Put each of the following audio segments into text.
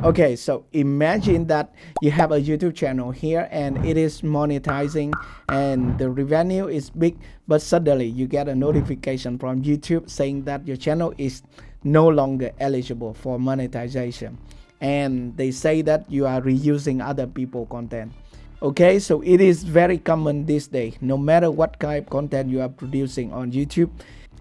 Okay, so imagine that you have a YouTube channel here and it is monetizing and the revenue is big, but suddenly you get a notification from YouTube saying that your channel is no longer eligible for monetization. And they say that you are reusing other people's content. Okay, so it is very common this day, no matter what kind of content you are producing on YouTube.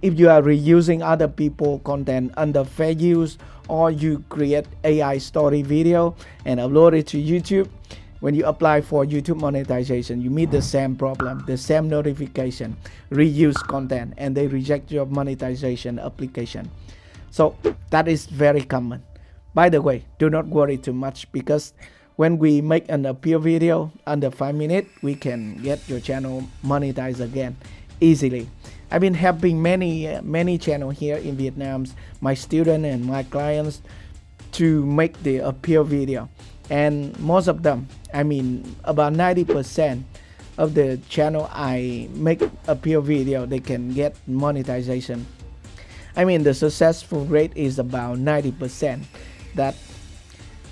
If you are reusing other people content under fair use, or you create AI story video and upload it to YouTube, when you apply for YouTube monetization, you meet the same problem, the same notification, reuse content, and they reject your monetization application. So that is very common. By the way, do not worry too much, because when we make an appeal video under 5 minutes, we can get your channel monetized again easily. I've been helping many channels here in Vietnam, my students and my clients, to make the appeal video, and most of them, I mean about 90% of the channel I make appeal video, they can get monetization. I mean the successful rate is about 90%, that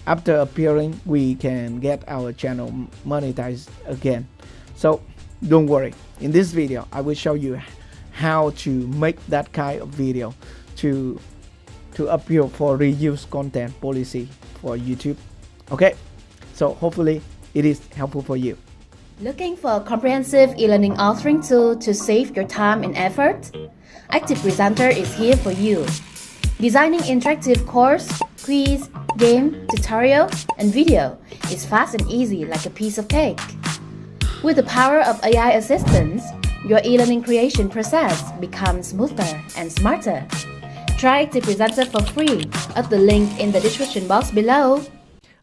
after appearing we can get our channel monetized again. So don't worry, in this video I will show you how to make that kind of video to appeal for reuse content policy for YouTube. Okay, so hopefully it is helpful for you. Looking for a comprehensive e-learning authoring tool to save your time and effort? Active Presenter is here for you. Designing interactive course, quiz, game, tutorial, and video is fast and easy like a piece of cake. With the power of AI assistance, your e-learning creation process becomes smoother and smarter. Try Active Presenter for free at the link in the description box below.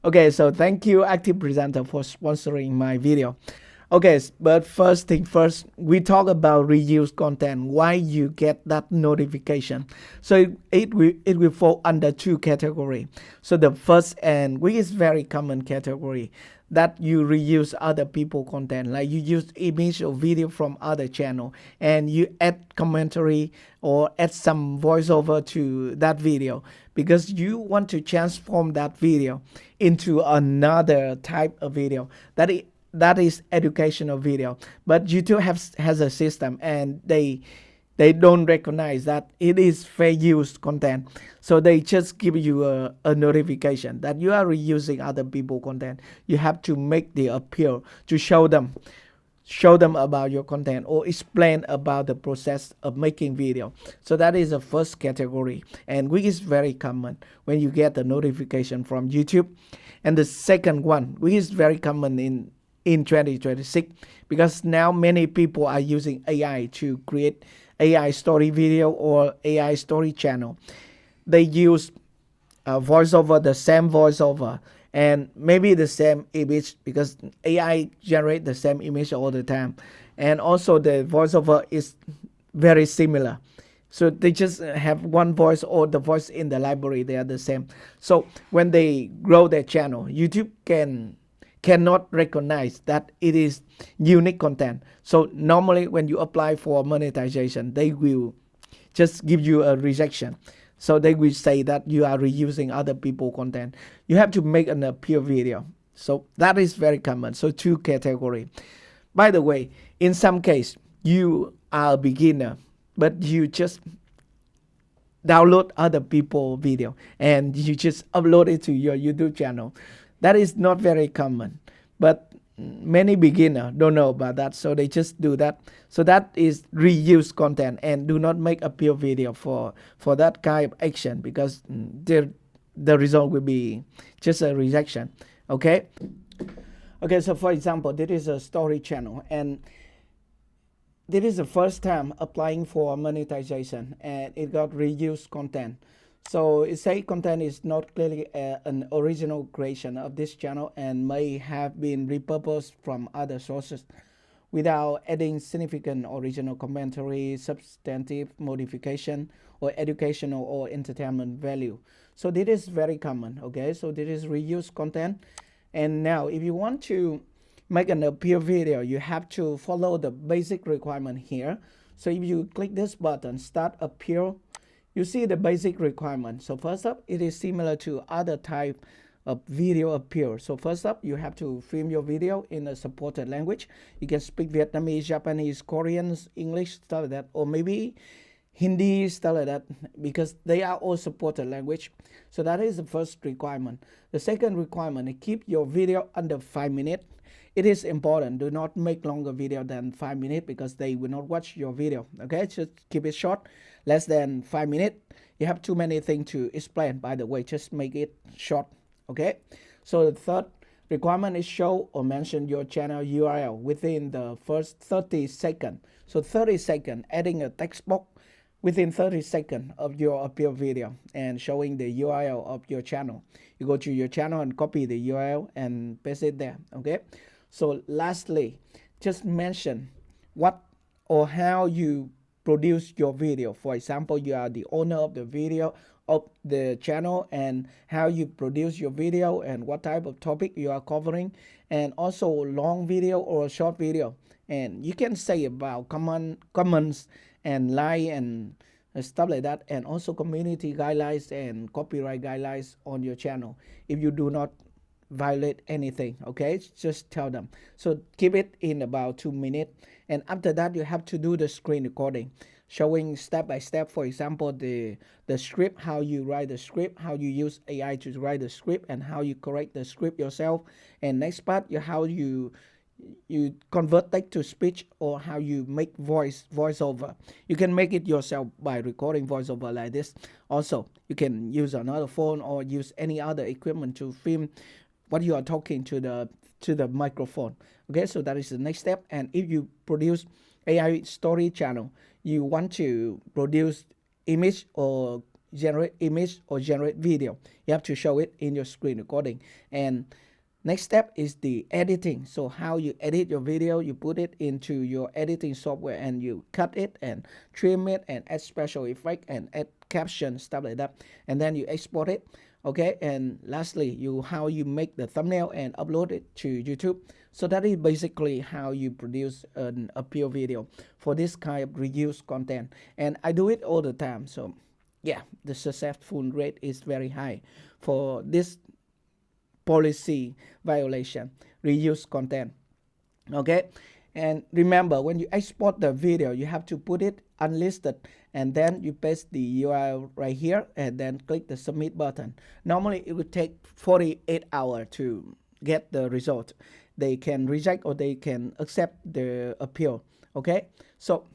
Okay, so thank you Active Presenter for sponsoring my video. Okay, but first thing first, we talk about reuse content, why you get that notification. So it will fall under two categories. So the first, and which is very common category, that you reuse other people content, like you use image or video from other channel and you add commentary or add some voiceover to that video because you want to transform that video into another type of video that is educational video. But YouTube has a system and they don't recognize that it is fair use content, so they just give you a notification that you are reusing other people content. You have to make the appeal to show them about your content or explain about the process of making video. So that is the first category, and which is very common when you get the notification from YouTube. And the second one, which is very common in 2026, because now many people are using AI to create AI story video or AI story channel. They use voiceover, the same voiceover, and maybe the same image, because AI generate the same image all the time, and also the voiceover is very similar. So they just have one voice, or the voice in the library, they are the same. So when they grow their channel, YouTube cannot recognize that it is unique content. So normally when you apply for monetization, they will just give you a rejection. So they will say that you are reusing other people's content. You have to make an appeal video. So that is very common. So two categories. By the way, in some case, you are a beginner, but you just download other people's video and you just upload it to your YouTube channel. That is not very common, but many beginners don't know about that, so they just do that. So that is reuse content, and do not make appeal video for that kind of action, because the result will be just a rejection. Okay, so for example, this is a story channel, and this is the first time applying for monetization, and it got reuse content. So it say content is not clearly an original creation of this channel and may have been repurposed from other sources without adding significant original commentary, substantive modification, or educational or entertainment value. So this is very common. Okay, so this is reuse content. And now if you want to make an appeal video, you have to follow the basic requirement here. So if you click this button, start appeal, you see the basic requirement. So first up, it is similar to other type a video appear. So first up, you have to film your video in a supported language. You can speak Vietnamese, Japanese, Korean, English, stuff like that, or maybe Hindi, stuff like that, because they are all supported language. So that is the first requirement. The second requirement is keep your video under 5 minutes. It is important. Do not make longer video than 5 minutes because they will not watch your video. Okay, just keep it short, less than 5 minutes. You have too many things to explain, by the way, just make it short. Okay, so the third requirement is show or mention your channel URL within the first 30 seconds. So 30 seconds, adding a text box within 30 seconds of your upload video and showing the URL of your channel. You go to your channel and copy the URL and paste it there. Okay, so lastly, just mention what or how you produce your video. For example, you are the owner of the video of the channel and how you produce your video and what type of topic you are covering, and also long video or short video. And you can say about comments and like and stuff like that, and also community guidelines and copyright guidelines on your channel if you do not violate anything. Okay, just tell them. So keep it in about 2 minutes, and after that you have to do the screen recording showing step by step, for example, the script, how you write the script, how you use AI to write the script, and how you correct the script yourself. And next part, how you convert text to speech, or how you make voiceover. You can make it yourself by recording voiceover like this. Also, you can use another phone or use any other equipment to film what you are talking to the microphone. Okay, so that is the next step. And if you produce AI story channel, you want to produce image or generate video, you have to show it in your screen recording. And next step is the editing. So how you edit your video, you put it into your editing software and you cut it and trim it and add special effect and add caption, stuff like that, and then you export it. Okay, and lastly, how you make the thumbnail and upload it to YouTube. So that is basically how you produce an appeal video for this kind of reused content. And I do it all the time. So yeah, the successful rate is very high for this policy violation, reuse content. Okay, and remember, when you export the video, you have to put it unlisted, and then you paste the URL right here and then click the submit button. Normally it would take 48 hours to get the result. They can reject or they can accept the appeal. Okay, so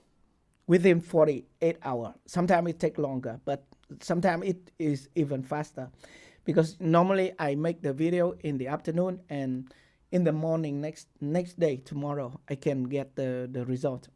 within 48 hours, sometimes it takes longer, but sometimes it is even faster, because normally I make the video in the afternoon, and in the morning next day, tomorrow, I can get the result.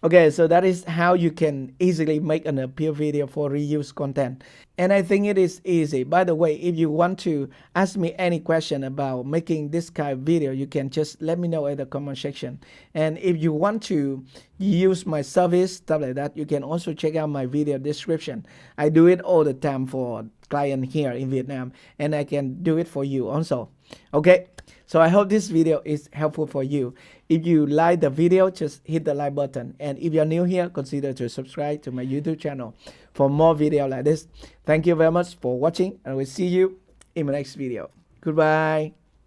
Okay, so that is how you can easily make an appeal video for reuse content. And I think it is easy. By the way, if you want to ask me any question about making this kind of video, you can just let me know in the comment section. And if you want to use my service, stuff like that, you can also check out my video description. I do it all the time for clients here in Vietnam, and I can do it for you also. Okay, so I hope this video is helpful for you. If you like the video, just hit the like button. And if you're new here, consider to subscribe to my YouTube channel for more videos like this. Thank you very much for watching, and I will see you in my next video. Goodbye.